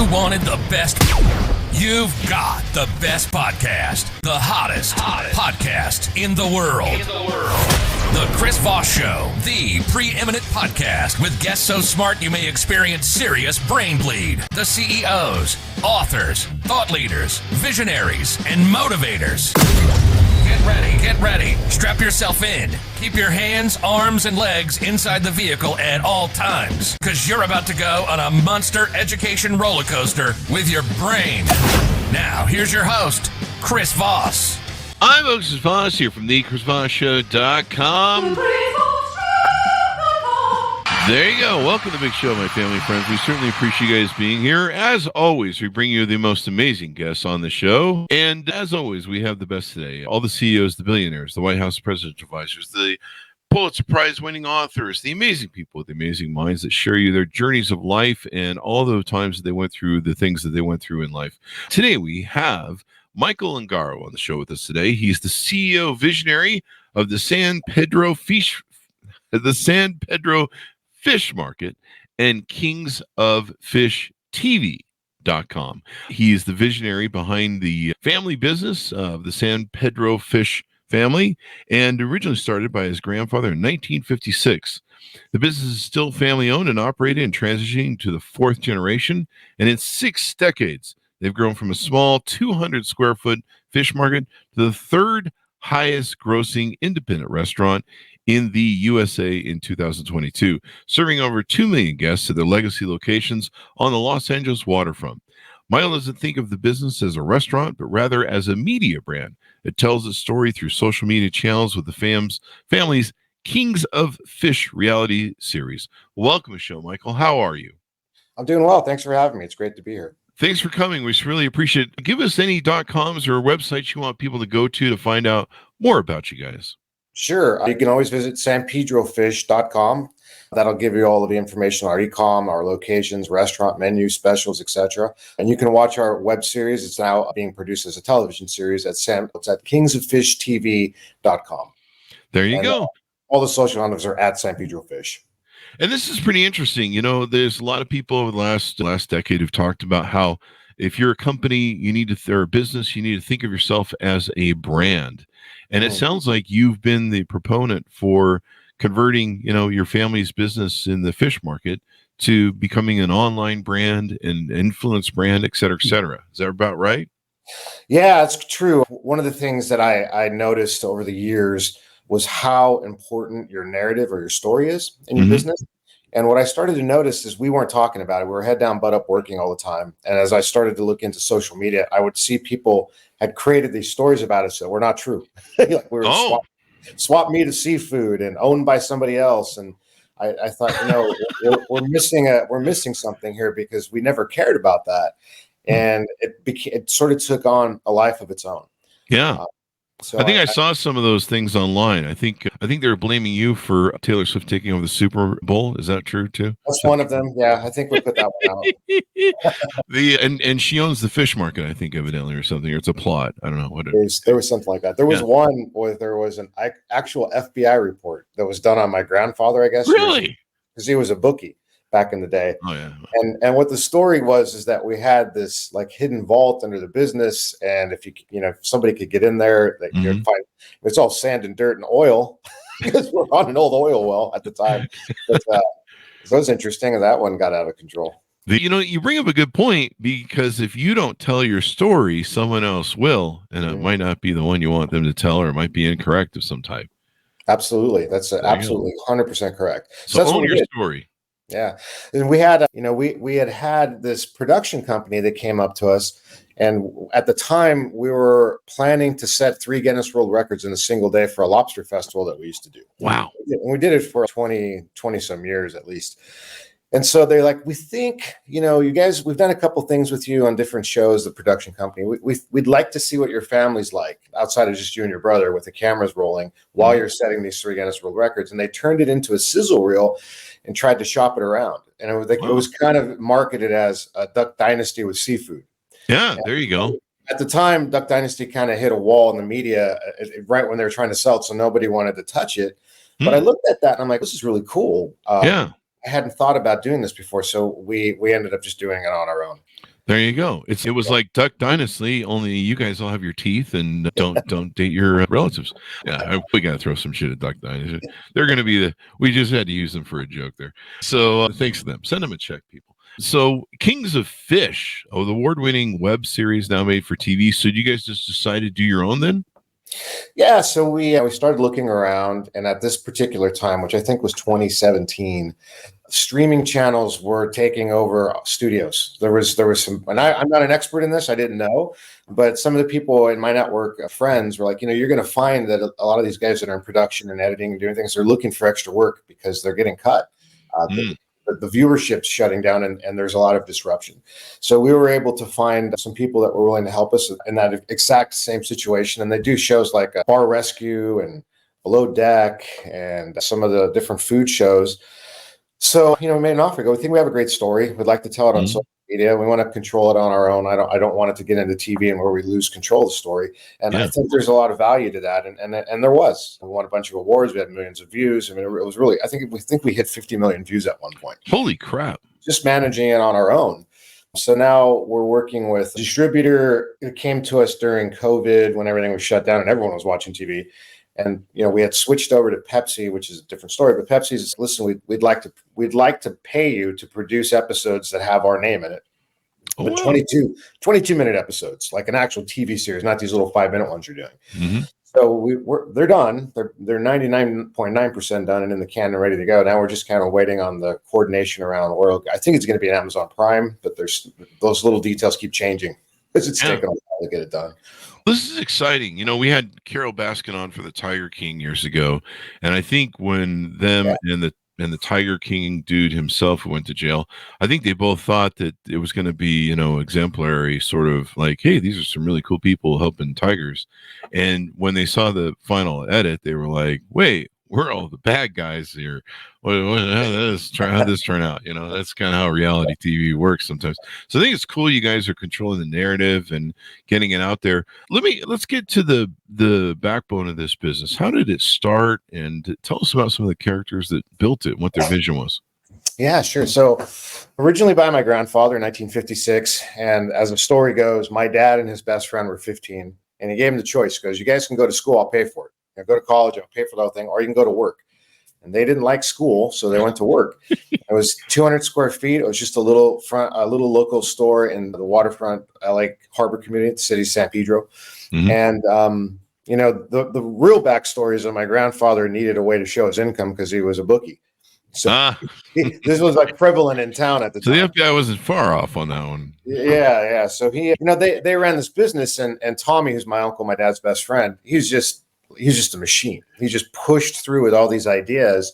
You wanted the best. You've got the best podcast. The hottest podcast in the world. The Chris Voss Show, the preeminent podcast with guests so smart you may experience serious brain bleed. The CEOs, authors, thought leaders, visionaries, and motivators. Get ready. Strap yourself in. Keep your hands, arms, and legs inside the vehicle at all times, because you're about to go on a monster education roller coaster with your brain. Now, here's your host, Chris Voss. I'm Chris Voss here from the ChrisVossShow.com. There you go. Welcome to the big show, my family friends. We certainly appreciate you guys being here. As always, we bring you the most amazing guests on the show. And as always, we have the best today. All the CEOs, the billionaires, the White House presidential advisors, the Pulitzer Prize winning authors, the amazing people with the amazing minds that share you their journeys of life and all the times that they went through, the things that they went through in life. Today, we have Michael Ungaro on the show with us today. He's the CEO visionary of the San Pedro Fish Market and Kings of Fish TV.com. He is the visionary behind the family business of the San Pedro Fish family, and originally started by his grandfather in 1956. The business is still family owned and operated and transitioning to the fourth generation, and in 6 decades, they've grown from a small 200 square foot fish market to the third highest grossing independent restaurant in the USA in 2022, serving over 2 million guests at their legacy locations on the Los Angeles waterfront. Michael doesn't think of the business as a restaurant, but rather as a media brand. It tells its story through social media channels with the family's Kings of Fish reality series. Welcome to the show, Michael. How are you? I'm doing well. Thanks for having me. It's great to be here. Thanks for coming. We really appreciate it. Give us any .coms or websites you want people to go to find out more about you guys. Sure. You can always visit sanpedrofish.com. That'll give you all of the information, our e-com, our locations, restaurant menus, specials, etc. And you can watch our web series. It's now being produced as a television series it's at kingsoffishtv.com. There you go. All the social handles are at San Pedro Fish. And this is pretty interesting. You know, there's a lot of people over the last decade who've talked about how if you're a company, you need to, or a business, you need to think of yourself as a brand. And it sounds like you've been the proponent for converting, your family's business in the fish market to becoming an online brand and influence brand, et cetera, et cetera. Is that about right? Yeah, it's true. One of the things that I noticed over the years was how important your narrative or your story is in your business. And what I started to notice is we weren't talking about it. We were head down, butt up working all the time. And as I started to look into social media, I would see people had created these stories about us that were not true. Like we were swap meat of seafood and owned by somebody else. And I thought, we're missing something here because we never cared about that. And it sort of took on a life of its own. Yeah. So I think I saw some of those things online. I think they're blaming you for Taylor Swift taking over the Super Bowl. Is that true too? That's one of them. Yeah, I think we put that one out. And she owns the fish market, I think, evidently, or something. Or it's a plot. I don't know what it is. There was something like that. There was one where there was an actual FBI report that was done on my grandfather, I guess. Really? Because he was a bookie back in the day. Oh yeah. And what the story was is that we had this like hidden vault under the business, and if if somebody could get in there, that you'd find it's all sand and dirt and oil because we're on an old oil well at the time. But so it was interesting, and that one got out of control. You bring up a good point, because if you don't tell your story, someone else will, and it might not be the one you want them to tell, or it might be incorrect of some type. Absolutely, that's absolutely 100% correct. So that's own your story. Yeah. And we had, we had this production company that came up to us. And at the time we were planning to set 3 Guinness World Records in a single day for a lobster festival that we used to do. Wow. And we did it for 20 some years at least. And so they're like, we think, you guys, we've done a couple things with you on different shows, the production company. We'd like to see what your family's like outside of just you and your brother with the cameras rolling while you're setting these 3 Guinness World Records. And they turned it into a sizzle reel and tried to shop it around. And it was it was kind of marketed as a Duck Dynasty with seafood. Yeah, there you go. At the time, Duck Dynasty kind of hit a wall in the media right when they were trying to sell it, so nobody wanted to touch it. But I looked at that and I'm like, this is really cool. I hadn't thought about doing this before, so we ended up just doing it on our own. There you go. It was like Duck Dynasty, only you guys all have your teeth and don't date your relatives. Yeah, we got to throw some shit at Duck Dynasty. They're going to be we just had to use them for a joke there. So thanks to them. Send them a check, people. So Kings of Fish, the award-winning web series now made for TV. So you guys just decided to do your own then? Yeah, so we started looking around, and at this particular time, which I think was 2017, streaming channels were taking over studios. There was some, and I'm not an expert in this, I didn't know, but some of the people in my network of friends were like, you're going to find that a lot of these guys that are in production and editing and doing things, they're looking for extra work because they're getting cut. The viewership's shutting down, and there's a lot of disruption. So we were able to find some people that were willing to help us in that exact same situation. And they do shows like Bar Rescue and Below Deck and some of the different food shows. So, we made an offer. We think we have a great story. We'd like to tell it on social media. We want to control it on our own. I don't want it to get into TV and where we lose control of the story. And I think there's a lot of value to that. And there was. We won a bunch of awards. We had millions of views. I mean, it was really, I think we hit 50 million views at one point. Holy crap. Just managing it on our own. So now we're working with a distributor. It came to us during COVID when everything was shut down and everyone was watching TV. And we had switched over to Pepsi, which is a different story. But Pepsi's, listen, we'd like to pay you to produce episodes that have our name in it. But 22-minute episodes, like an actual TV series, not these little 5-minute ones you're doing. Mm-hmm. So they're done. They're 99.9% done and in the can and ready to go. Now we're just kind of waiting on the coordination around oil. I think it's going to be an Amazon Prime, but there's those little details keep changing because it's taken a while to get it done. This is exciting. We had Carol Baskin on for the Tiger King years ago, and I think when them and the Tiger King dude himself who went to jail, I think they both thought that it was going to be, exemplary, sort of like, hey, these are some really cool people helping tigers. And when they saw the final edit, they were like, wait, we're all the bad guys here. How'd this turn out? That's kind of how reality TV works sometimes. So I think it's cool you guys are controlling the narrative and getting it out there. Let's get to the backbone of this business. How did it start? And tell us about some of the characters that built it and what their vision was. Yeah, sure. So originally by my grandfather in 1956. And as the story goes, my dad and his best friend were 15. And he gave him the choice. He goes, you guys can go to school, I'll pay for it. Go to college, I'll pay for the whole thing, or you can go to work. And they didn't like school, so they went to work. It was 200 square feet. It was just a little local store in the waterfront LA Harbor community, the city of San Pedro. Mm-hmm. And the real backstory is that my grandfather needed a way to show his income because he was a bookie. So this was like prevalent in town at the time. So the FBI wasn't far off on that one. Yeah. So he, they ran this business, and Tommy, who's my uncle, my dad's best friend, he's just a machine. He just pushed through with all these ideas.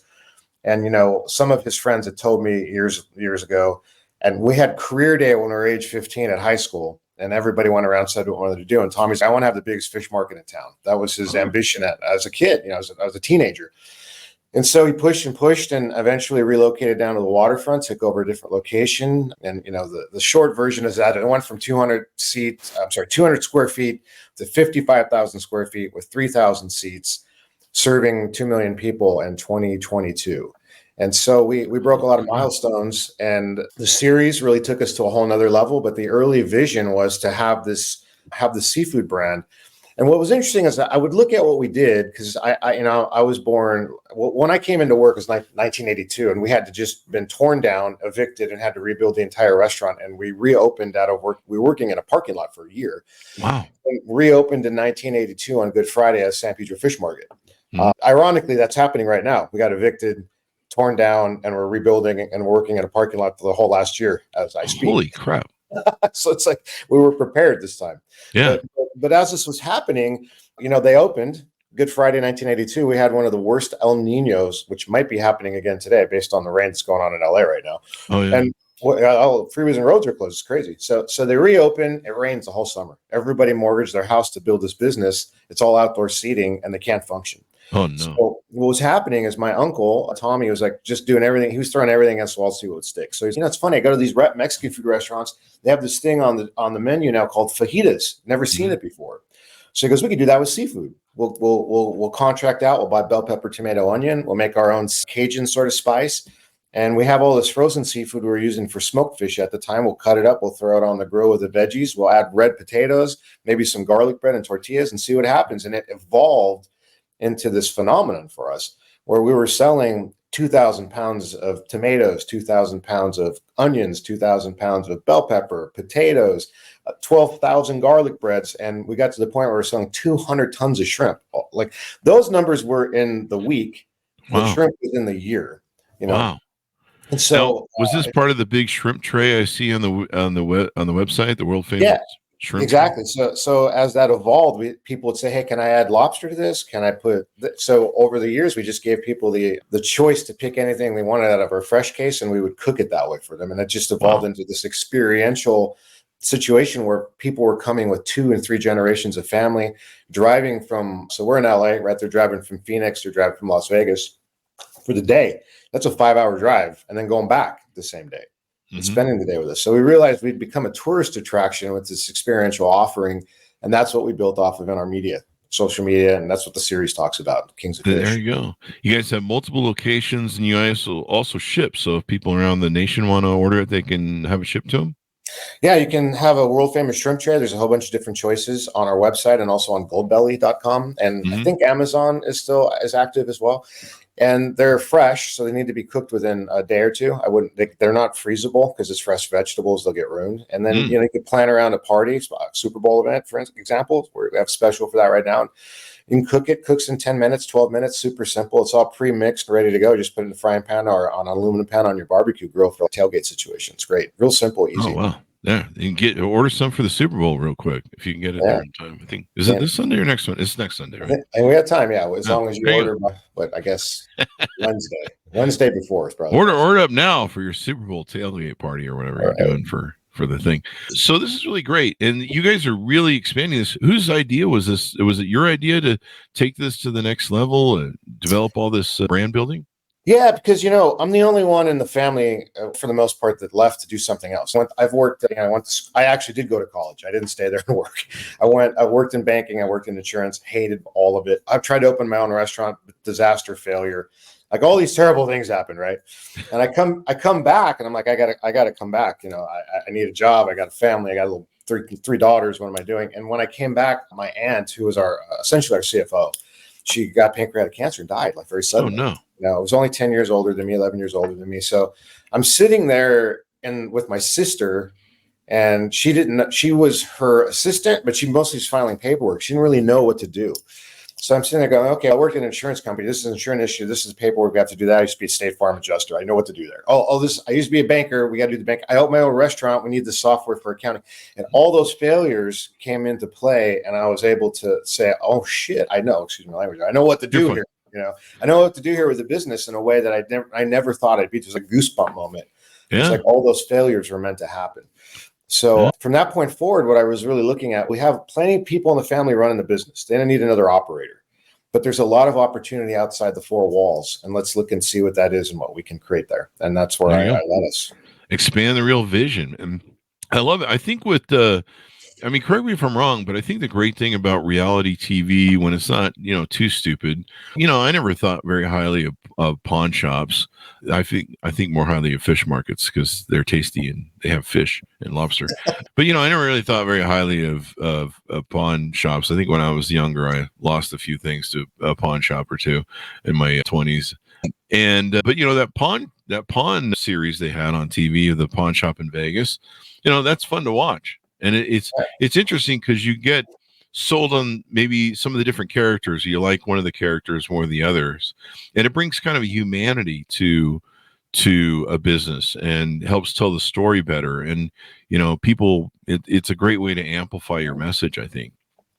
And, some of his friends had told me years ago, and we had career day when we were age 15 at high school, and everybody went around and said what we wanted to do. And Tommy's, I want to have the biggest fish market in town. That was his ambition as a kid, as a teenager. And so he pushed and eventually relocated down to the waterfront, took over a different location. And, the short version is that it went from 200 square feet to 55,000 square feet with 3,000 seats, serving 2 million people in 2022. And so we broke a lot of milestones, and the series really took us to a whole nother level. But the early vision was to have the seafood brand. And what was interesting is that I would look at what we did, because I was born when I came into work was 1982, and we had to just been torn down, evicted, and had to rebuild the entire restaurant. And we reopened out of work. We were working in a parking lot for a year. Wow. And reopened in 1982 on Good Friday as San Pedro Fish Market. Ironically, that's happening right now. We got evicted, torn down, and we're rebuilding and working in a parking lot for the whole last year as I speak. Holy crap. So it's like we were prepared this time. Yeah. But as this was happening, they opened Good Friday, 1982. We had one of the worst El Niños, which might be happening again today based on the rain that's going on in LA right now. Oh, yeah. And freeways and roads are closed. It's crazy. So they reopen. It rains the whole summer. Everybody mortgaged their house to build this business. It's all outdoor seating, and they can't function. Oh, no. So what was happening is my uncle, Tommy, was like just doing everything. He was throwing everything against the wall to see what would stick. So he's, it's funny. I go to these Mexican food restaurants. They have this thing on the menu now called fajitas. Never seen it before. So he goes, we could do that with seafood. We'll contract out. We'll buy bell pepper, tomato, onion. We'll make our own Cajun sort of spice. And we have all this frozen seafood we were using for smoked fish at the time. We'll cut it up. We'll throw it on the grill with the veggies. We'll add red potatoes, maybe some garlic bread and tortillas, and see what happens. And it evolved into this phenomenon for us where we were selling 2,000 pounds of tomatoes, 2,000 pounds of onions, 2,000 pounds of bell pepper, potatoes, 12,000 garlic breads. And we got to the point where we're selling 200 tons of shrimp. Like those numbers were in the week. The shrimp was in the year, Wow. And so now, was this part of the big shrimp tray I see on the website, the world famous shrimp? Exactly. So as that evolved, people would say, "Hey, can I add lobster to this? Can I put?" So over the years, we just gave people the choice to pick anything they wanted out of our fresh case, and we would cook it that way for them. And it just evolved into this experiential situation where people were coming with 2 and 3 generations of family, driving from. So we're in LA, right? They're driving from Phoenix, they're driving from Las Vegas for the day. That's a 5-hour drive, and then going back the same day. And spending the day with us. So we realized we'd become a tourist attraction with this experiential offering. And that's what we built off of in our media, social media. And that's what the series talks about, Kings of Fish. There you go. You guys have multiple locations and you guys also ship. So if people around the nation want to order it, they can have it shipped to them? Yeah, you can have a world famous shrimp tray. There's a whole bunch of different choices on our website and also on goldbelly.com. And I think Amazon is active as well. And they're fresh, so they need to be cooked within a day or two. They're not freezable because it's fresh vegetables; they'll get ruined. And then you could plan around a party, a Super Bowl event, for example. We have a special for that right now. You can cook it; cooks in 10 minutes, 12 minutes. Super simple. It's all pre-mixed, ready to go. Just put it in the frying pan or on an aluminum pan on your barbecue grill for a tailgate situation. It's great, real simple, easy. Oh wow! Yeah, you can order some for the Super Bowl real quick if you can get it there in time. I think it this Sunday or next one? It's next Sunday, right? And we have time, as long as you order. But I guess Wednesday before is probably order up now for your Super Bowl tailgate party or whatever you're doing for the thing. So this is really great, and you guys are really expanding this. Whose idea was this? Was it your idea to take this to the next level and develop all this brand building? Yeah, because I'm the only one in the family, for the most part, that left to do something else. I've worked. I actually did go to college. I didn't stay there and work. I worked in banking. I worked in insurance. Hated all of it. I've tried to open my own restaurant. Disaster, failure. Like all these terrible things happen, right? And I come back, and I'm like, I gotta come back. I need a job. I got a family. I got three daughters. What am I doing? And when I came back, my aunt, who was essentially our CFO, she got pancreatic cancer and died very suddenly. Oh no. It was only 10 years older than me, 11 years older than me. So I'm sitting there with my sister, and she was her assistant, but she mostly was filing paperwork. She didn't really know what to do. So I'm sitting there going, okay, I work in an insurance company. This is an insurance issue. This is paperwork. We have to do that. I used to be a State Farm adjuster. I know what to do there. I used to be a banker. We got to do the bank. I opened my own restaurant. We need the software for accounting. And all those failures came into play. And I was able to say, oh shit, I know, excuse my language. I know what to do here. I know what to do here with the business in a way that I never thought I'd be. It was a goosebump moment. Yeah. It's like all those failures were meant to happen. So from that point forward, what I was really looking at, we have plenty of people in the family running the business. They don't need another operator, but there's a lot of opportunity outside the 4 walls, and let's look and see what that is and what we can create there. And that's where I let us expand the real vision. And I love it. I think correct me if I'm wrong, but I think the great thing about reality TV, when it's not, too stupid, I never thought very highly of pawn shops. I think more highly of fish markets because they're tasty and they have fish and lobster. But, I never really thought very highly of pawn shops. I think when I was younger, I lost a few things to a pawn shop or two in my 20s. And, but, that pawn series they had on TV of the pawn shop in Vegas, that's fun to watch. And it's interesting because you get sold on maybe some of the different characters. You like one of the characters more than the others, and it brings kind of a humanity to a business and helps tell the story better. And people, it's a great way to amplify your message, I think.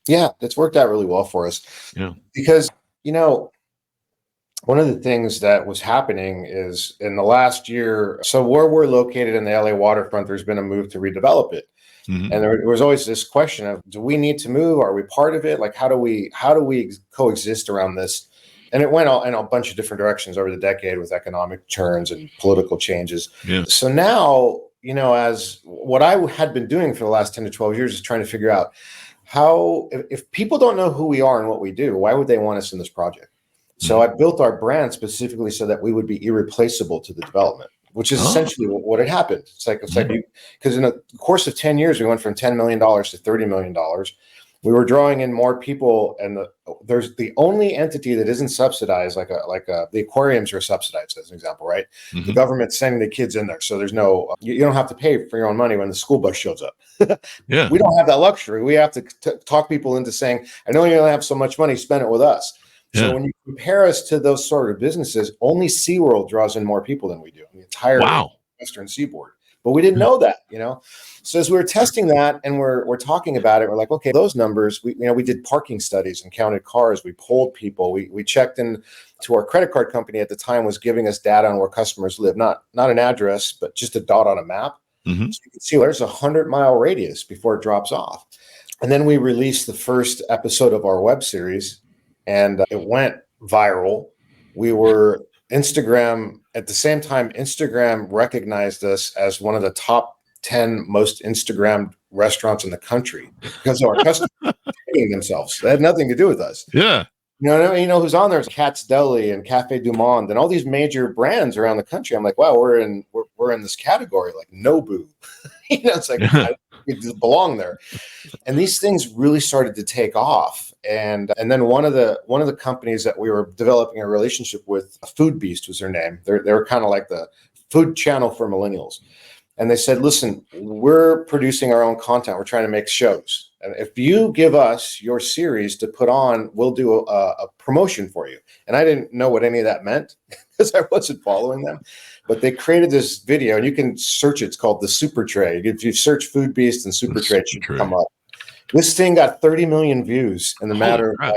Yeah, it's worked out really well for us. Yeah, because one of the things that was happening is in the last year. So where we're located in the LA waterfront, there's been a move to redevelop it. Mm-hmm. And there was always this question of, do we need to move? Are we part of it? Like, how do we coexist around this? And it went in a bunch of different directions over the decade with economic turns and political changes. Yeah. So now, as what I had been doing for the last 10 to 12 years is trying to figure out how, if people don't know who we are and what we do, why would they want us in this project? So I built our brand specifically so that we would be irreplaceable to the development, which is essentially what had happened. It's like because in the course of 10 years, we went from $10 million to $30 million. We were drawing in more people, and there's the only entity that isn't subsidized, the aquariums are subsidized, as an example, right? The government's sending the kids in there, so there's no you don't have to pay for your own money when the school bus shows up. Yeah, we don't have that luxury. We have to talk people into saying, "I know you only have so much money, spend it with us." So when you compare us to those sort of businesses, only SeaWorld draws in more people than we do in the entire Western Seaboard. But we didn't know that, So as we were testing that and we're talking about it, we're like, okay, those numbers, we did parking studies and counted cars. We polled people. We checked in to our credit card company at the time was giving us data on where customers live, not an address, but just a dot on a map. So you can see there's 100-mile radius before it drops off. And then we released the first episode of our web series, and it went viral. We were Instagram, at the same time, Instagram recognized us as one of the top 10 most Instagrammed restaurants in the country because of our customers paying themselves. That had nothing to do with us. Yeah. You know who's on there? It's Cat's Deli and Cafe Du Monde and all these major brands around the country. I'm like, wow, we're in this category, like Nobu. It's like we belong there. And these things really started to take off. And then one of the companies that we were developing a relationship with, Food Beast was their name. They were kind of like the food channel for millennials. And they said, listen, we're producing our own content. We're trying to make shows. And if you give us your series to put on, we'll do a promotion for you. And I didn't know what any of that meant because I wasn't following them. But they created this video, and you can search it. It's called The Super Tray. If you search Food Beast and Super Tray, it should come up. This thing got 30 million views in the matter of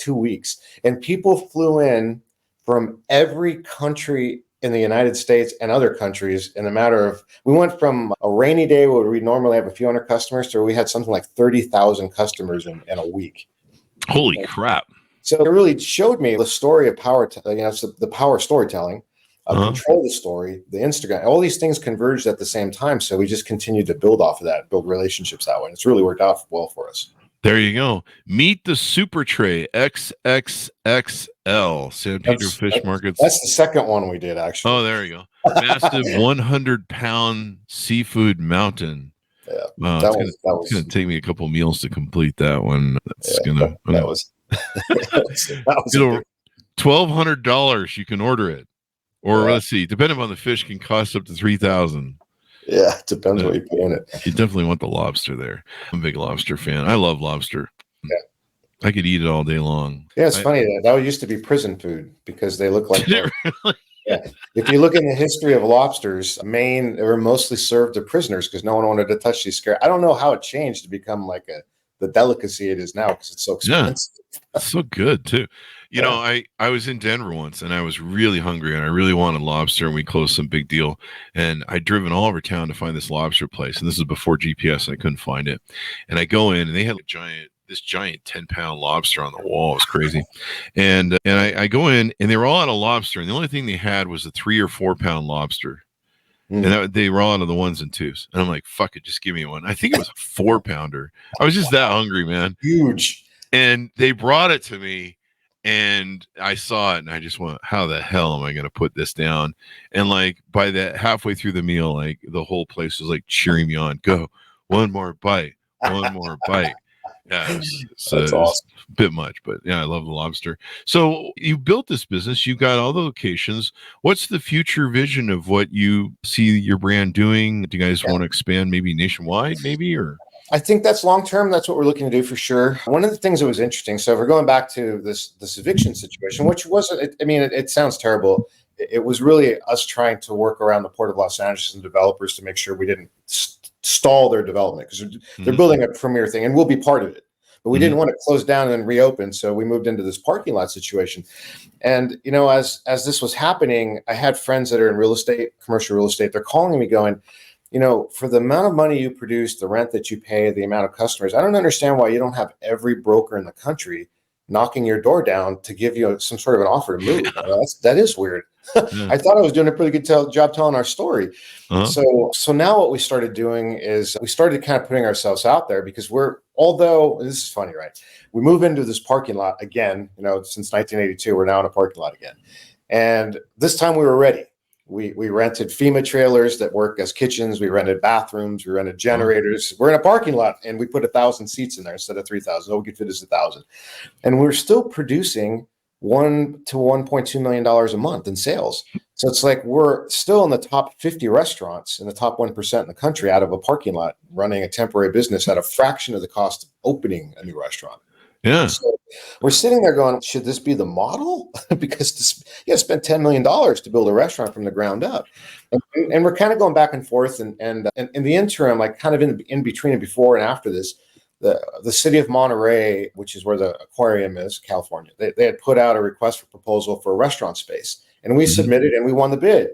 2 weeks. And people flew in from every country in the United States and other countries in a matter of, we went from a rainy day where we normally have a few hundred customers to we had something like 30,000 customers in a week. Holy crap. So it really showed me the story of power, it's the power of storytelling, control the story, the Instagram, all these things converged at the same time. So we just continued to build off of that, build relationships that way. And it's really worked out well for us. There you go. Meet the Super Tray XXXL San Pedro Fish Markets. That's the second one we did, actually. Oh, there you go. Massive 100-pound seafood mountain. Yeah, wow, it's going to take me a couple meals to complete that one. That's that was $1,200. You can order it, or let's see, depending on the fish, can cost up to $3,000. Yeah, it depends what you put in it. You definitely want the lobster there. I'm a big lobster fan. I love lobster. Yeah. I could eat it all day long. Yeah, it's funny. That used to be prison food because they look like. Did it really? Yeah. If you look in the history of lobsters, Maine, they were mostly served to prisoners because no one wanted to touch these. I don't know how it changed to become like the delicacy it is now because it's so expensive. Yeah, it's so good too. You know, I was in Denver once and I was really hungry and I really wanted lobster, and we closed some big deal. And I'd driven all over town to find this lobster place. And this is before GPS and I couldn't find it. And I go in and they had this giant 10-pound lobster on the wall. It was crazy. And I go in and they were all out of lobster. And the only thing they had was a 3 or 4 pound lobster. And they were all out of the 1s and 2s. And I'm like, fuck it, just give me one. I think it was a 4-pounder. I was just that hungry, man. Huge. And they brought it to me. And I saw it and I just went, how the hell am I going to put this down? And like by that halfway through the meal, like the whole place was like cheering me on. Go, one more bite, one more bite. Yeah, that's awesome. A bit much, but yeah, I love the lobster. So you built this business. You got all the locations. What's the future vision of what you see your brand doing? Do you guys want to expand maybe nationwide, maybe, or? I think that's long-term. That's what we're looking to do for sure. One of the things that was interesting, so if we're going back to this eviction situation, which wasn't, it sounds terrible. It was really us trying to work around the Port of Los Angeles and developers to make sure we didn't stall their development because they're building a premier thing and we'll be part of it. But we didn't want to close down and then reopen. So we moved into this parking lot situation. And, as this was happening, I had friends that are in real estate, commercial real estate. They're calling me going, for the amount of money you produce, the rent that you pay, the amount of customers, I don't understand why you don't have every broker in the country knocking your door down to give you some sort of an offer to move. That is weird. I thought I was doing a pretty good job telling our story. So now what we started doing is we started kind of putting ourselves out there because we're although this is funny, right? We move into this parking lot again, since 1982, we're now in a parking lot again. And this time we were ready. We rented FEMA trailers that work as kitchens. We rented bathrooms. We rented generators. We're in a parking lot, and we put 1,000 seats in there instead of 3,000. All we could fit is 1,000. And we're still producing $1 to $1.2 million a month in sales. So it's like we're still in the top 50 restaurants in the top 1% in the country out of a parking lot running a temporary business at a fraction of the cost of opening a new restaurant. Yeah. So we're sitting there going, should this be the model? Because you spent $10 million to build a restaurant from the ground up. And we're kind of going back and forth. And in the interim, like kind of in between and before and after this, the city of Monterey, which is where the aquarium is, California, they had put out a request for proposal for a restaurant space. And we submitted and we won the bid.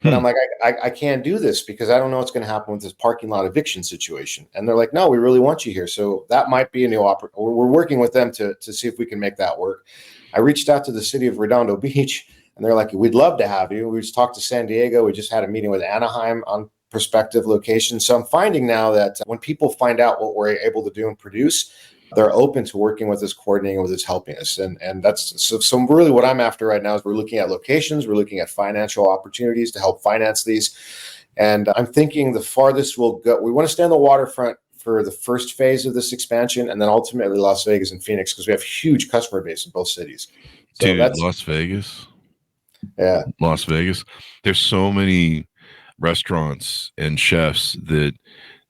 But I'm like, I can't do this because I don't know what's going to happen with this parking lot eviction situation. And they're like, no, we really want you here. So that might be a new opportunity. We're working with them to see if we can make that work. I reached out to the city of Redondo Beach, and they're like, we'd love to have you. We just talked to San Diego. We just had a meeting with Anaheim on prospective locations. So I'm finding now that when people find out what we're able to do and produce, they're open to working with us, coordinating with us, helping us. And that's so really what I'm after right now is we're looking at locations, we're looking at financial opportunities to help finance these. And I'm thinking the farthest we'll go, we want to stay on the waterfront for the first phase of this expansion, and then ultimately Las Vegas and Phoenix, because we have huge customer base in both cities. So dude, Las Vegas. Yeah. Las Vegas. There's so many restaurants and chefs that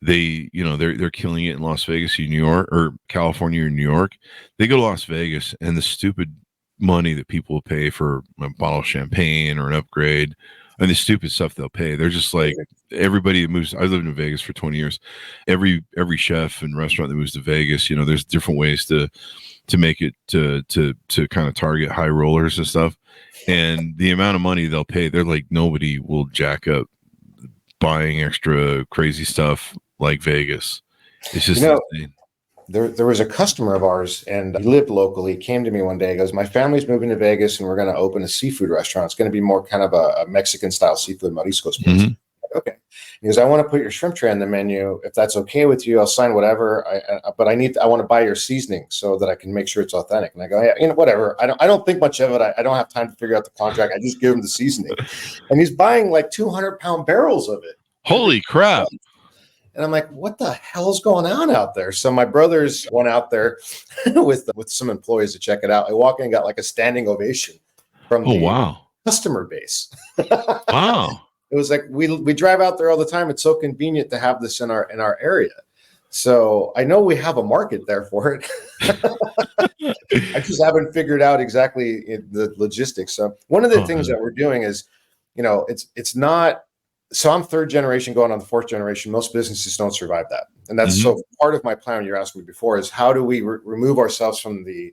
they're killing it in Las Vegas, New York, or California or New York. They go to Las Vegas, and the stupid money that people pay for a bottle of champagne or an upgrade, and the stupid stuff they'll pay. They're just like everybody that moves. I lived in Vegas for 20 years. Every chef and restaurant that moves to Vegas, there's different ways to make it to kind of target high rollers and stuff. And the amount of money they'll pay, they're like, nobody will jack up buying extra crazy stuff like Vegas. It's just insane. There was a customer of ours, and he lived locally, came to me one day, goes, my family's moving to Vegas and we're going to open a seafood restaurant. It's going to be more kind of a Mexican style seafood, Mariscos. Mm-hmm. Okay. He goes, I want to put your shrimp tray on the menu. If that's okay with you, I'll sign whatever. But I want to buy your seasoning so that I can make sure it's authentic. And I go, yeah, whatever. I don't think much of it. I don't have time to figure out the contract. I just give him the seasoning. And he's buying like 200-pound barrels of it. Holy crap. And I'm like, what the hell's going on out there? So my brothers went out there with some employees to check it out. I walk in and got like a standing ovation from the customer base. Wow. It was like we drive out there all the time. It's so convenient to have this in our area. So I know we have a market there for it. I just haven't figured out exactly the logistics. So one of the things that we're doing is, it's not. So I'm third generation going on the fourth generation. Most businesses don't survive that. And that's so part of my plan, you asked me before, is how do we remove ourselves from the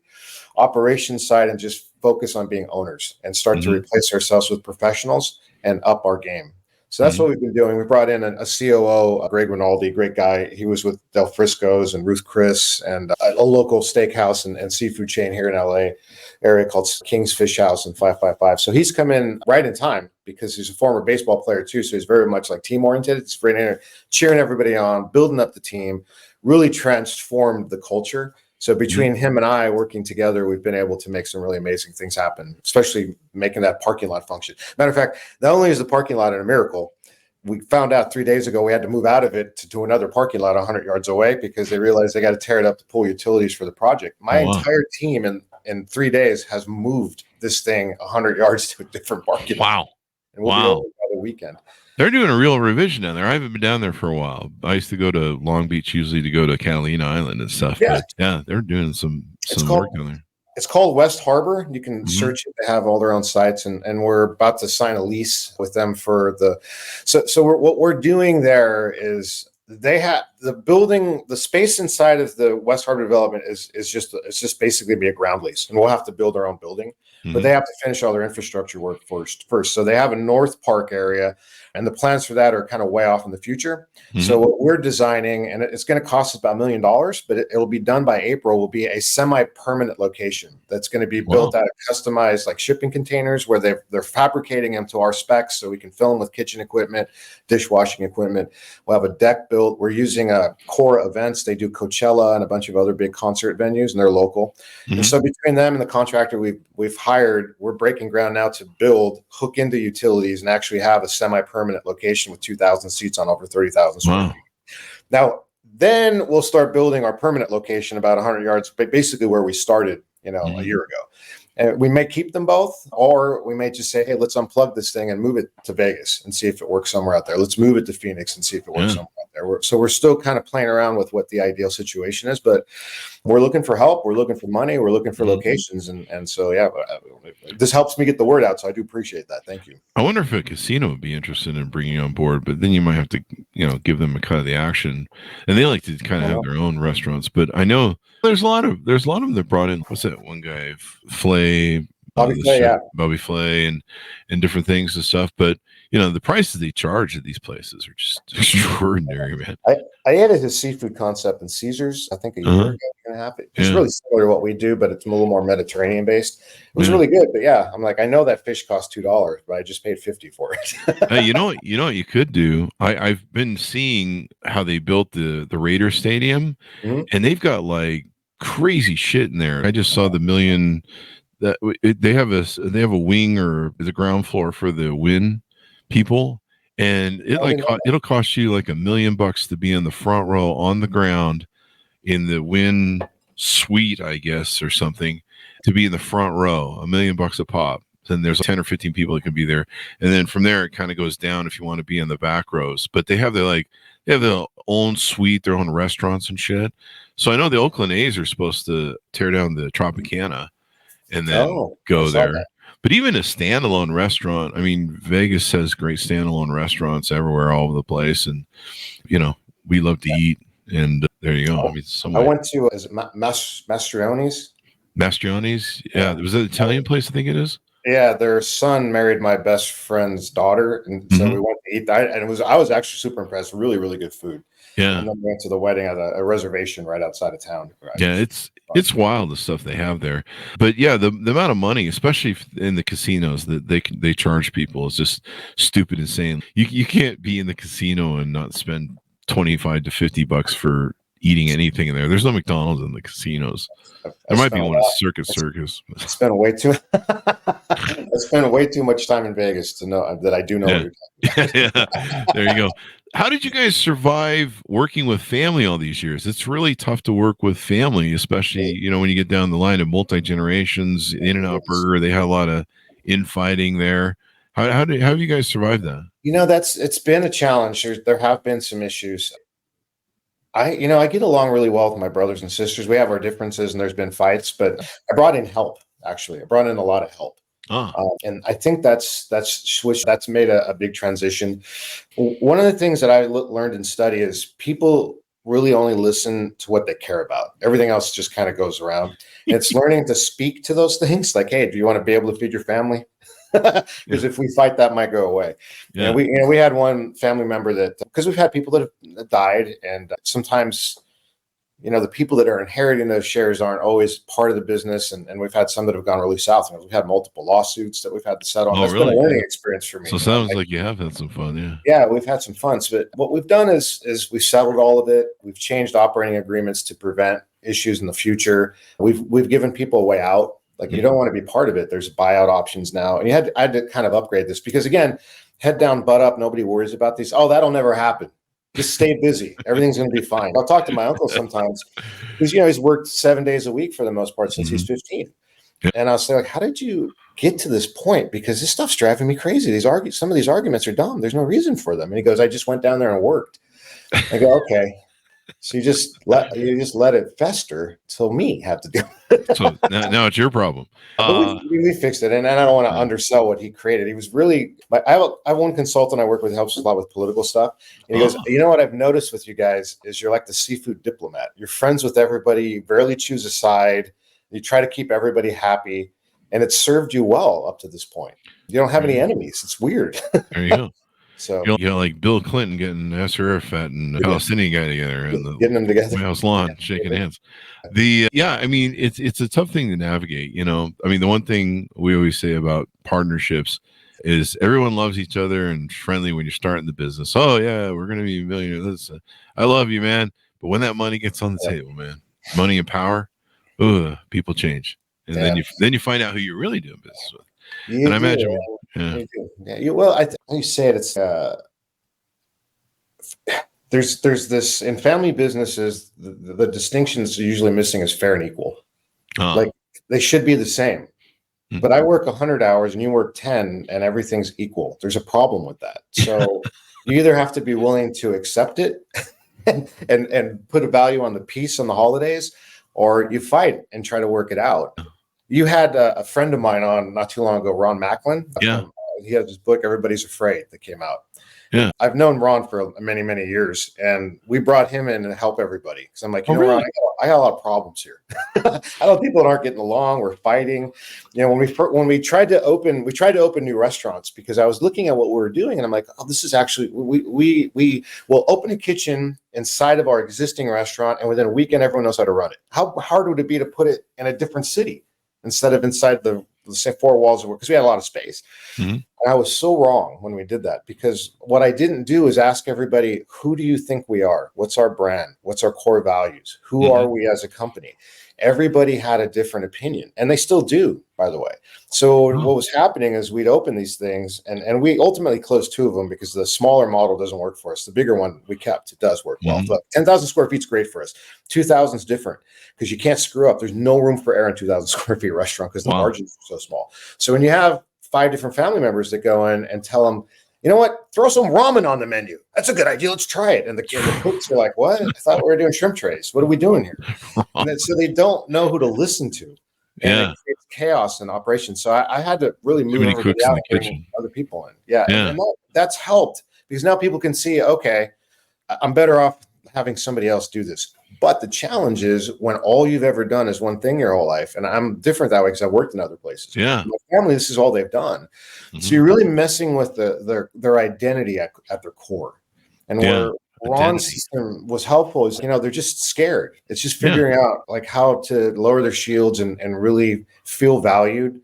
operations side and just focus on being owners and start to replace ourselves with professionals and up our game. So that's what we've been doing. We brought in a COO, Greg Rinaldi, great guy. He was with Del Frisco's and Ruth Chris and a local steakhouse and seafood chain here in LA area called King's Fish House and 555. So he's come in right in time because he's a former baseball player too. So he's very much like team oriented. He's right in here cheering everybody on, building up the team, really transformed the culture. So between him and I working together, we've been able to make some really amazing things happen, especially making that parking lot function. Matter of fact, not only is the parking lot a miracle, we found out 3 days ago we had to move out of it to another parking lot 100 yards away because they realized they got to tear it up to pull utilities for the project. My entire team in 3 days has moved this thing 100 yards to a different parking lot. Wow. And we'll be over by the weekend. They're doing a real revision down there. I haven't been down there for a while. I used to go to Long Beach usually to go to Catalina Island and stuff. Yeah. But yeah, they're doing some work down there. It's called West Harbor. You can search it. They have all their own sites, and we're about to sign a lease with them for the. So what we're doing there is they have the building, the space inside of the West Harbor development is just basically be a ground lease, and we'll have to build our own building, but they have to finish all their infrastructure work first. So they have a North Park area And the plans for that are kind of way off in the future. So what we're designing, and it's going to cost us about $1 million, but it'll be done by April, will be a semi-permanent location that's going to be built out of customized like shipping containers where they're fabricating them to our specs so we can fill them with kitchen equipment, dishwashing equipment. We'll have a deck built. We're using Core Events. They do Coachella and a bunch of other big concert venues, and they're local. And so between them and the contractor we've hired, we're breaking ground now to hook into utilities and actually have a semi-permanent location with 2,000 seats on over 30,000 square feet. Now, then we'll start building our permanent location about 100 yards, basically where we started, a year ago. And we may keep them both, or we may just say, hey, let's unplug this thing and move it to Vegas and see if it works somewhere out there. Let's move it to Phoenix and see if it works somewhere out there. So we're still kind of playing around with what the ideal situation is, but we're looking for help. We're looking for money. We're looking for locations. And so, this helps me get the word out. So I do appreciate that. Thank you. I wonder if a casino would be interested in bringing you on board, but then you might have to, give them a cut of the action. And they like to kind of have their own restaurants. But I know there's a lot of them that brought in. What's that one guy? Bobby Flay and different things and stuff. But the prices they charge at these places are just extraordinary, man. I added his seafood concept in Caesars, I think a year ago and a half. It's really similar to what we do, but it's a little more Mediterranean based. It was really good. But I'm like, I know that fish cost $2, but I just paid $50 for it. Hey, you know what you could do? I've been seeing how they built the Raider Stadium, and they've got like crazy shit in there. I just saw the million that they have a wing or the ground floor for the Wynn people, and it'll cost you like $1 million to be in the front row on the ground in the Wynn suite, I guess, or something, to be in the front row. $1 million a pop. Then there's 10 or 15 people that can be there, and then from there it kind of goes down if you want to be in the back rows. But they have their own suite, their own restaurants and shit. So I know the Oakland A's are supposed to tear down the Tropicana and then go there. That. But even a standalone restaurant, I mean, Vegas has great standalone restaurants everywhere, all over the place. And, we love to eat. And there you go. I went to Mastrioni's. Mastrioni's? Yeah. Was that an Italian place, I think it is? Yeah, their son married my best friend's daughter. And so we went to eat that. And I was actually super impressed. Really, really good food. Yeah. And then we went to the wedding at a reservation right outside of town. Right? Yeah, it's wild, the stuff they have there. But yeah, the amount of money, especially in the casinos, that they charge people is just stupid, insane. You can't be in the casino and not spend $25 to $50 for eating anything in there. There's no McDonald's in the casinos. There might be one at Circus. I spent way too much time in Vegas to know that I do know what you're talking about. Yeah. There you go. How did you guys survive working with family all these years? It's really tough to work with family, especially, when you get down the line of multi-generations. In-N-Out Burger, they had a lot of infighting there. How have you guys survived that? It's been a challenge. There have been some issues. I get along really well with my brothers and sisters. We have our differences and there's been fights, but I brought in help, actually. I brought in a lot of help. And I think that's made a big transition. One of the things that I learned in study is people really only listen to what they care about. Everything else just kind of goes around. And it's learning to speak to those things like, hey, do you want to be able to feed your family? Because if we fight, that might go away. Yeah. And we had one family member that, because we've had people that have died, and sometimes, the people that are inheriting those shares aren't always part of the business, and we've had some that have gone really south. We've had multiple lawsuits that we've had to settle. That's been a learning experience for me. So it sounds like you have had some fun, yeah. Yeah, we've had some fun. But what we've done is we've settled all of it. We've changed operating agreements to prevent issues in the future. We've given people a way out. Like, you don't want to be part of it. There's buyout options now. And I had to kind of upgrade this because, again, head down, butt up. Nobody worries about these. Oh, that'll never happen. Just stay busy. Everything's going to be fine. I'll talk to my uncle sometimes because, he's worked 7 days a week for the most part since he's 15. Yeah. And I'll say, like, how did you get to this point? Because this stuff's driving me crazy. Some of these arguments are dumb. There's no reason for them. And he goes, I just went down there and worked. I go, okay. So you just let it fester till me have to do it. So now it's your problem. We fixed it, and I don't want to undersell what he created. He was really. I have one consultant I work with who helps a lot with political stuff, and he goes, "You know what I've noticed with you guys is you're like the seafood diplomat. You're friends with everybody. You barely choose a side. You try to keep everybody happy, and it's served you well up to this point. You don't have any enemies. It's weird." There you go. So like Bill Clinton getting Nasser Arafat and a Palestinian guy together and getting them together, White House lawn, shaking hands. I mean, it's a tough thing to navigate. I mean, the one thing we always say about partnerships is everyone loves each other and friendly when you're starting the business. Oh yeah, we're gonna be millionaires. I love you, man. But when that money gets on the table, man, money and power, people change, and then you find out who you're really doing business with. And I imagine, you say it. It's there's this in family businesses. The distinctions usually missing is fair and equal. Like they should be the same. But I work 100 hours and you work 10 and everything's equal. There's a problem with that. So you either have to be willing to accept it and put a value on the peace on the holidays, or you fight and try to work it out. You had a friend of mine on not too long ago, Ron Macklin. Yeah. He had this book, Everybody's Afraid, that came out. Yeah. I've known Ron for many, many years, and we brought him in to help everybody. Because I'm like, Ron, I got a lot of problems here. I know people that aren't getting along. We're fighting. When we tried to open new restaurants, because I was looking at what we were doing, and I'm like, oh, this is actually we will open a kitchen inside of our existing restaurant, and within a weekend, everyone knows how to run it. How hard would it be to put it in a different city instead of inside the say 4 walls of work? Because we had a lot of space. Mm-hmm. And I was so wrong when we did that, because what I didn't do is ask everybody, who do you think we are? What's our brand? What's our core values? Who are we as a company? Everybody had a different opinion, and they still do, by the way. So what was happening is we'd open these things, and we ultimately closed 2 of them because the smaller model doesn't work for us. The bigger one we kept. It does work well. But 10,000 square feet is great for us. 2,000 is different because you can't screw up. There's no room for error in 2,000 square feet restaurant because the margins are so small. So when you have 5 different family members that go in and tell them, you know what, throw some ramen on the menu. That's a good idea. Let's try it. And the cooks are like, what? I thought we were doing shrimp trays. What are we doing here? And then, so they don't know who to listen to. And it creates chaos in operations. So I had to really move everybody out and bring other people in. Yeah. And that's helped, because now people can see, okay, I'm better off having somebody else do this. But the challenge is when all you've ever done is one thing your whole life, and I'm different that way because I've worked in other places. Yeah, my family, this is all they've done. Mm-hmm. So you're really messing with their identity at their core. And where Ron's system was helpful is, they're just scared. It's just figuring out like how to lower their shields and really feel valued.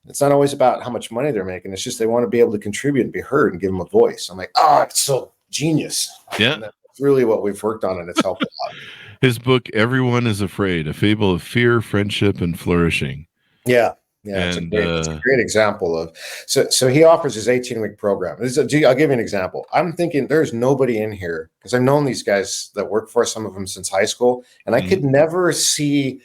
It's not always about how much money they're making. It's just they want to be able to contribute and be heard and give them a voice. I'm like, it's so genius. Yeah, and that's really what we've worked on, and it's helped a lot. His book, Everyone is Afraid, A Fable of Fear, Friendship, and Flourishing. Yeah. It's a great example of, so he offers his 18-week program. I'll give you an example. I'm thinking there's nobody in here, because I've known these guys that work for us, some of them since high school, and I could never see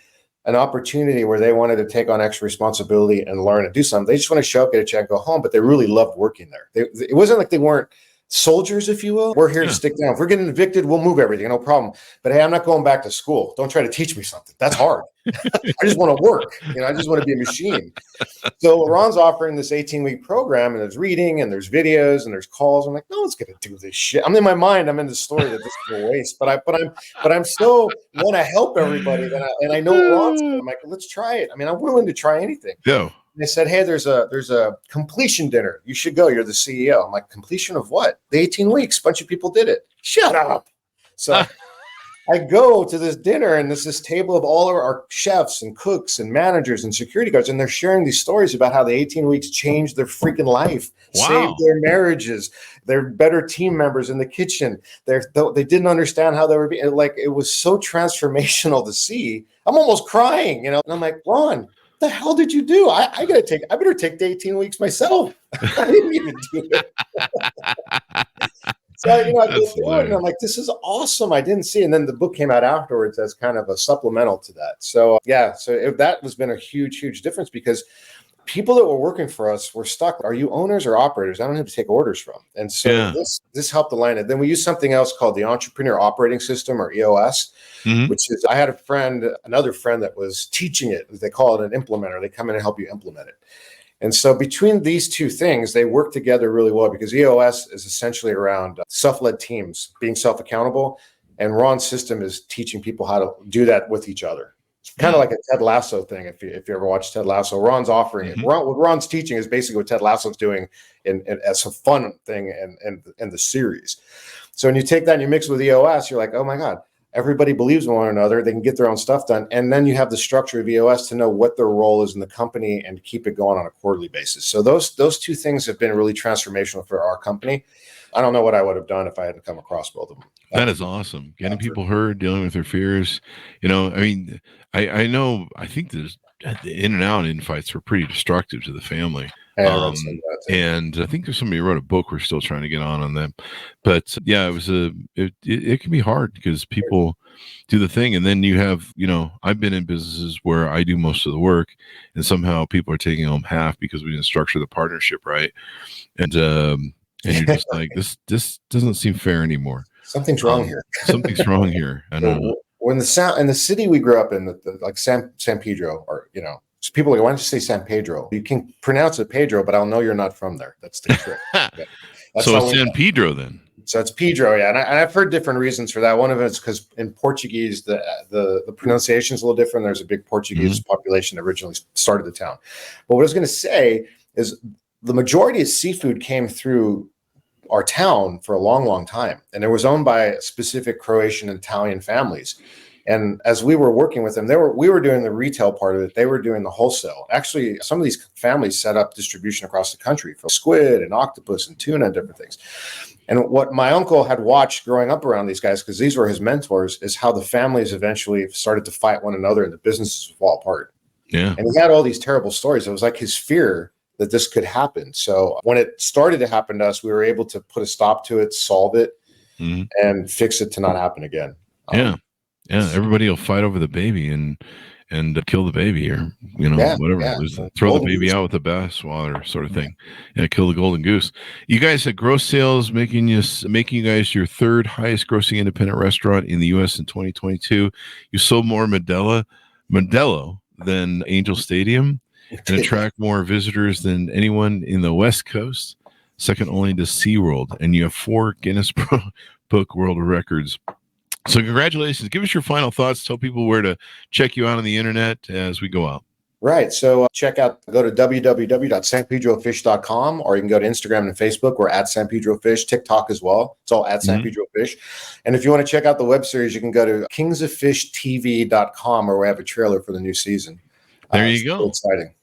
an opportunity where they wanted to take on extra responsibility and learn and do something. They just want to show up, get a check, go home, but they really loved working there. It wasn't like they weren't soldiers, if you will. We're here to stick down. If we're getting evicted, we'll move everything, no problem. But hey, I'm not going back to school. Don't try to teach me something. That's hard. I just want to work. I just want to be a machine. So Ron's offering this 18-week program, and there's reading and there's videos and there's calls. I'm like, no one's going to do this shit. I'm in my mind. I'm in the story that this is a waste, but I'm still want to help everybody. And I know Ron's. I'm like, let's try it. I'm willing to try anything. Yeah. They said, hey, there's a completion dinner. You should go. You're the CEO. I'm like, completion of what? The 18 weeks. A bunch of people did it. Shut up. So I go to this dinner, and there's this table of all of our chefs and cooks and managers and security guards, and they're sharing these stories about how the 18 weeks changed their freaking life, saved their marriages. They're better team members in the kitchen. They didn't understand how they were being, like, it was so transformational to see. I'm almost crying, and I'm like, Ron, the hell did you do? I better take the 18 weeks myself. I didn't even do it. So I go through it, and I'm like, this is awesome. I didn't see it. And then the book came out afterwards as kind of a supplemental to that. So that has been a huge difference, because people that were working for us were stuck. Are you owners or operators? I don't have to take orders from. And so this helped align it. Then we used something else called the Entrepreneur Operating System, or EOS, which is, I had another friend that was teaching it. They call it an implementer. They come in and help you implement it. And so between these two things, they work together really well, because EOS is essentially around self-led teams being self-accountable. And Ron's system is teaching people how to do that with each other. It's kind of like a Ted Lasso thing. If you ever watch Ted Lasso, Ron's offering it. What Ron's teaching is basically what Ted Lasso's doing as a fun thing in the series. So when you take that and you mix with EOS, you're like, oh my God, everybody believes in one another. They can get their own stuff done. And then you have the structure of EOS to know what their role is in the company and keep it going on a quarterly basis. So those two things have been really transformational for our company. I don't know what I would have done if I hadn't come across both of them. That is awesome. Getting people heard, dealing with their fears. I mean, I know, I think there's the in and out infights were pretty destructive to the family. And I think there's somebody who wrote a book. We're still trying to get on them. But yeah, it can be hard because people do the thing. And then you have, I've been in businesses where I do most of the work and somehow people are taking home half because we didn't structure the partnership right. And you're just like, this doesn't seem fair anymore. Something's wrong here. Something's wrong here. I don't know. When in the city we grew up in, like San Pedro, or so people are like, why don't you say San Pedro? You can pronounce it Pedro, but I'll know you're not from there. That's the trick. So it's San Pedro then. So it's Pedro, yeah. And I've heard different reasons for that. One of it is because in Portuguese, the pronunciation is a little different. There's a big Portuguese population that originally started the town. But what I was going to say is the majority of seafood came through our town for a long, long time. And it was owned by specific Croatian and Italian families. And as we were working with them, we were doing the retail part of it. They were doing the wholesale. Actually, some of these families set up distribution across the country for squid and octopus and tuna and different things. And what my uncle had watched growing up around these guys, because these were his mentors, is how the families eventually started to fight one another and the businesses would fall apart. Yeah. And he had all these terrible stories. It was like his fear that this could happen. So when it started to happen to us, we were able to put a stop to it, solve it, and fix it to not happen again. Yeah. Everybody will fight over the baby and kill the baby, or whatever. Yeah. Throw the baby out with the bathwater, sort of thing. Yeah, kill the golden goose. You guys had gross sales making you guys your third highest grossing independent restaurant in the U.S. in 2022. You sold more Modelo than Angel Stadium, and attract more visitors than anyone in the West Coast, second only to SeaWorld. And you have 4 Guinness Book World Records. So congratulations. Give us your final thoughts. Tell people where to check you out on the internet as we go out. Right. So go to www.sanpedrofish.com, or you can go to Instagram and Facebook. We're at San Pedro Fish, TikTok as well. It's all at San Pedro Fish. And if you want to check out the web series, you can go to kingsoffishtv.com, where we have a trailer for the new season. There you go. Really exciting.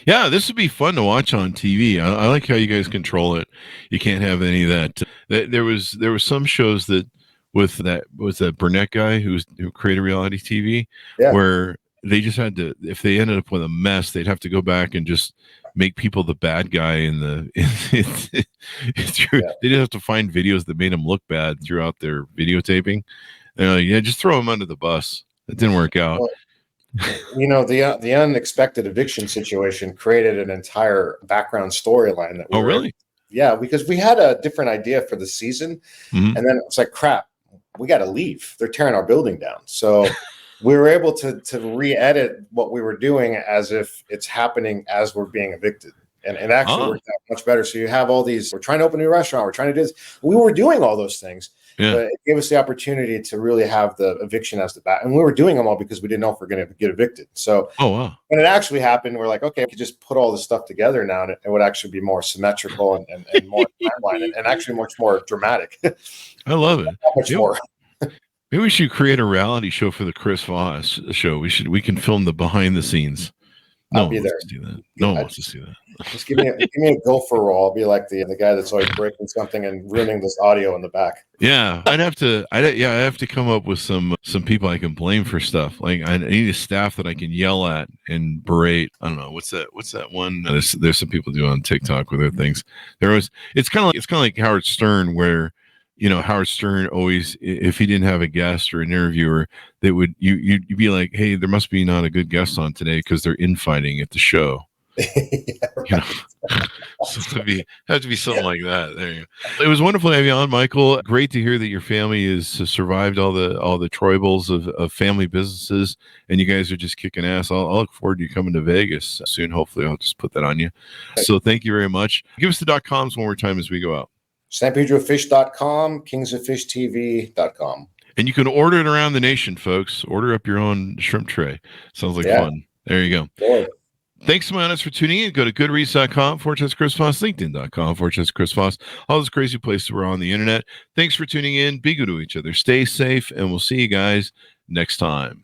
Yeah, this would be fun to watch on TV. I like how you guys control it. You can't have any of that. There was some shows that was that Burnett guy who created reality TV, where they just had to, if they ended up with a mess, they'd have to go back and just make people the bad guy they didn't have to find videos that made them look bad throughout their videotaping. Just throw them under the bus. It didn't work out. Well, the unexpected eviction situation created an entire background storyline that really? Yeah, because we had a different idea for the season, and then it's like, crap, we got to leave. They're tearing our building down. So we were able to re-edit what we were doing as if it's happening as we're being evicted. And it actually worked out much better. So you have all these, we're trying to open a new restaurant, we're trying to do this. We were doing all those things, but it gave us the opportunity to really have the eviction as the back. And we were doing them all because we didn't know if we're going to get evicted. So when it actually happened, we're like, okay, we could just put all this stuff together now, and it would actually be more symmetrical and more timeline and actually much more dramatic. I love it. Much more. Maybe we should create a reality show for the Chris Voss Show. We can film the behind the scenes. No one wants to do that. No one wants to see that. Just give me a gopher roll. I'll be like the guy that's always breaking something and ruining this audio in the back. Yeah, I have to come up with some people I can blame for stuff. Like I need a staff that I can yell at and berate. I don't know what's that one. There's some people do on TikTok with their things. It's kind of like Howard Stern, where Howard Stern always, if he didn't have a guest or an interviewer, you'd be like, hey, there must be not a good guest on today because they're infighting at the show. So it'd have to be something like that. There you go. It was wonderful to have you on, Michael. Great to hear that your family has survived all the troubles of family businesses, and you guys are just kicking ass. I'll look forward to you coming to Vegas soon. Hopefully, I'll just put that on you. So thank you very much. Give us the .coms one more time as we go out. SanPedroFish.com, kingsoffishtv.com. And you can order it around the nation, folks. Order up your own shrimp tray. Sounds like fun. There you go. Boy. Thanks so much for tuning in. Go to goodreads.com/Chris Voss, LinkedIn.com/Chris Voss, all those crazy places we're on the internet. Thanks for tuning in. Be good to each other. Stay safe, and we'll see you guys next time.